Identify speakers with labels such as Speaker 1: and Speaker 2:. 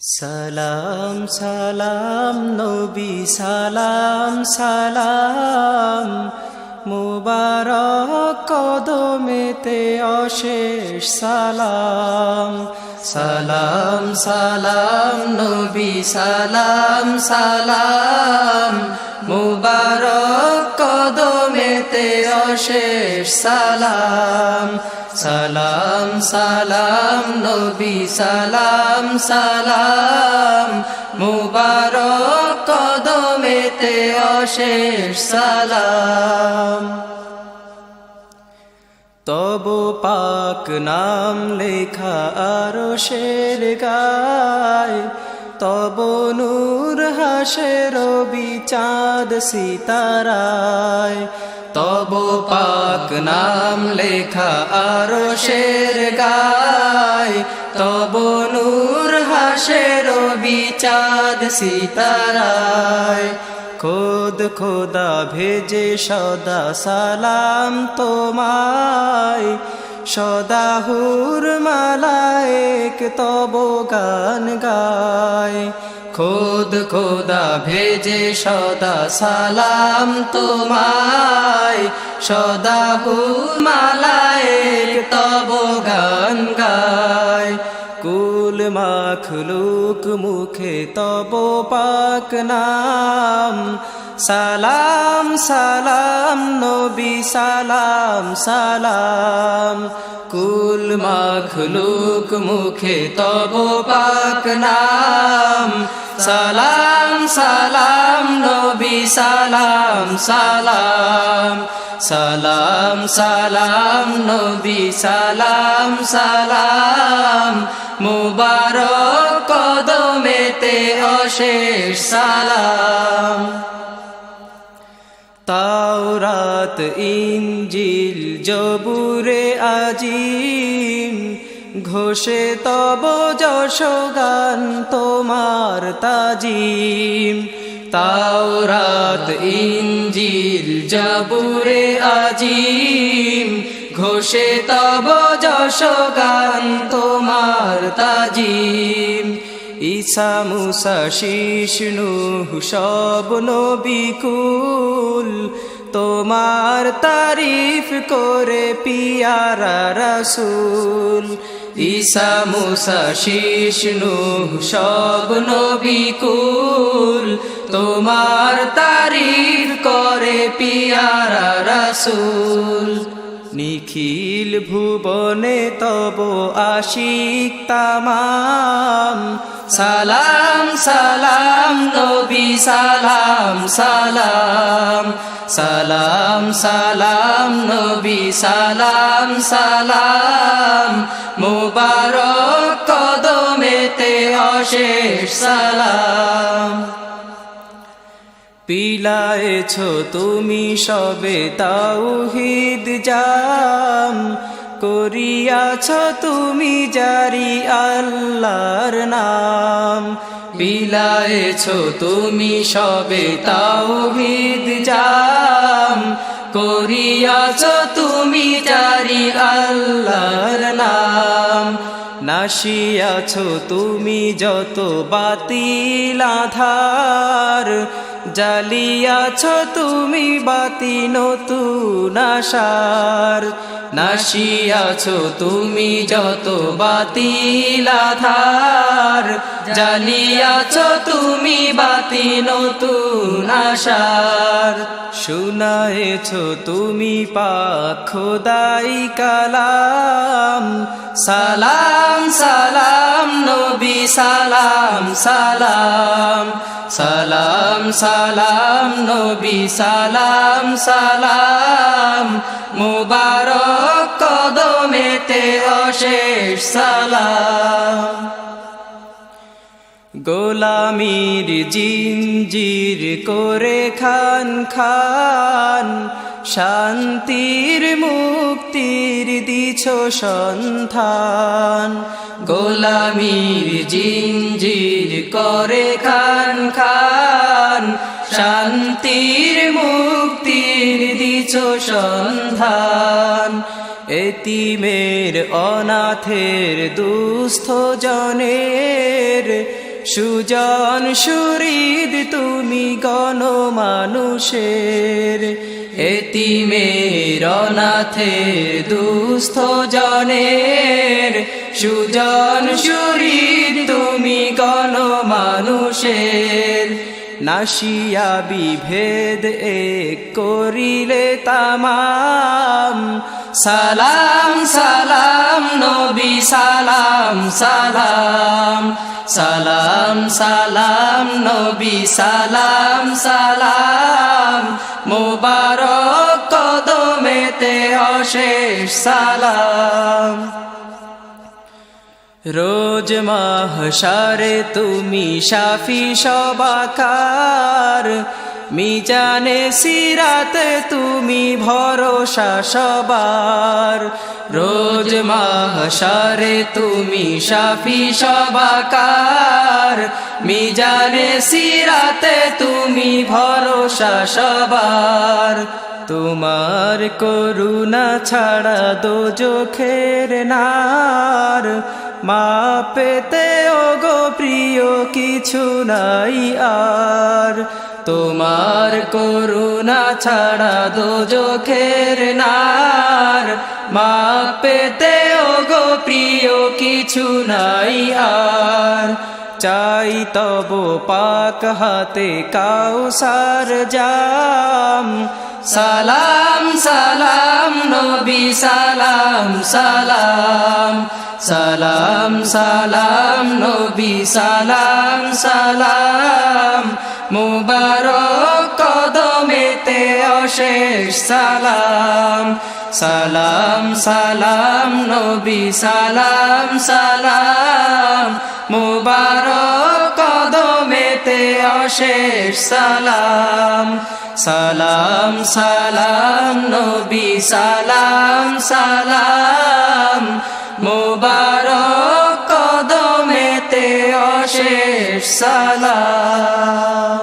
Speaker 1: সালাম সালাম নবী সালাম সালাম মুবারক কদমেতে অশেষ সালাম। সালাম সালাম নবী সালাম সালাম মুবারক কদমেতে অশেষ সালাম। সালাম সালাম নবী সালাম সালাম মুবারক কদমেতে অশেষ সালাম। তব পাক নাম লেখা আরশের গায়, তব নূর হাসে রবি চাঁদ সিতারায়। তব পাক নাম লেখা আরশের গায়, তব নূর হাসে রবি চাঁদ সিতারায়। খোদ খোদা ভেজে সদা সালাম তোমায়, সদা হুর মালায়েক তব গান গায়। খোদ খোদা ভেজে সদা সালাম তোমায়, সদা হুর মালায়েক তব গান গায়। কুল মাখলুক মুখে তব পাক নাম, সালাম সালাম নবী সালাম সালাম। কুল মাখলুক মুখে তব পাক নাম, সালাম সালাম নবী সালাম সালাম। সালাম সালাম নবী সালাম সালাম মুবারক কদমেতে অশেষ সালাম। তাওরাত ইনজিল জবুরে আজিম ঘোষে তব যশগান তোমার তাজিম। তাওরাত ইনজিল জবুরে আজিম ঘোষে তব যশগান তোমার তাজিম। ঈসা মুসা শীষ নূহ সব নবী কুল তোমার তারিফ করে পিয়ারা রাসূল। ঈসা মুসা শীষ নূহ সব নবী কুল তোমার তারিফ করে পিয়ারা রাসূল। নিখিল ভুবনে তব আশিক তামাম, সালাম সালাম নবী সালাম সালাম। সালাম সালাম নবী সালাম সালাম মুবারক কদমেতে অশেষ সালাম। পিলায়েছ তুমি সবে তাওহীদ জাম, করিয়াছ তুমি জারি আল্লাহর নাম। পিলায়েছ তুমি সবে তাওহীদ জাম, করিয়াছ তুমি জারি আল্লাহর নাম। নাশিয়াছ তুমি যত বাতিল আধার, জালিয়াছ তুমি বাতি নতুন আশার। নাশিয়াছ তুমি যত বাতিল আধার, জালিয়াছ তুমি বাতি নতুন আশার। শুনায়েছ তুমি পাক খোদাই কালাম, সালাম সালাম নবী সালাম সালাম। সালাম সালাম নবী সালাম সালাম মুবারক কদমেতে অশেষ সালাম। গোলামির জিঞ্জির করে খান খান, শান্তির মুক্তির দিছ সন্ধান। গোলামির জিঞ্জির করে খান খান, শান্তির মুক্তির দিছ সন্ধান। এতিমের অনাথের দুস্থ জনের সুজন সুহৃদ তুমি গণমানুষের এতিমের অনাথের দুস্থ জনের সুজন সুহৃদ তুমি গণমানুষের নাসিয়া বিভেদ এক করিলে তামাম সালাম সালাম নবী সালাম সালাম সালাম সালাম নবী সালাম সালাম মুবারক কদমেতে অশেষ সালাম রোজ মাহশারে তুমি শাফি সবাকার মিজানে সিরাতে তুমি ভরসা সবার রোজ মাহশারে তুমি শাফি সবাকার মিজানে সিরাতে তুমি ভরসা সবার তোমার করুণা ছাড়া দোজখের নার মা পেতে ওগো প্রিয় কিছু নাই আর তোমার করুণা ছাড়া দোজখের নার মা পেতে ওগো প্রিয় কিছু নাই আর চাই তব পাক হাতে কাউসার জাম সালাম সালাম নবী সালাম সালাম সালাম সালাম নবী সালাম সালাম মুবারক কদমেতে অশেষ সালাম সালাম সালাম নবী সালাম সালাম মুবারক কদমেতে অশেষ সালাম সালাম সালাম নবী সালাম সালাম মুবারক কদমেতে অশেষ সালাম।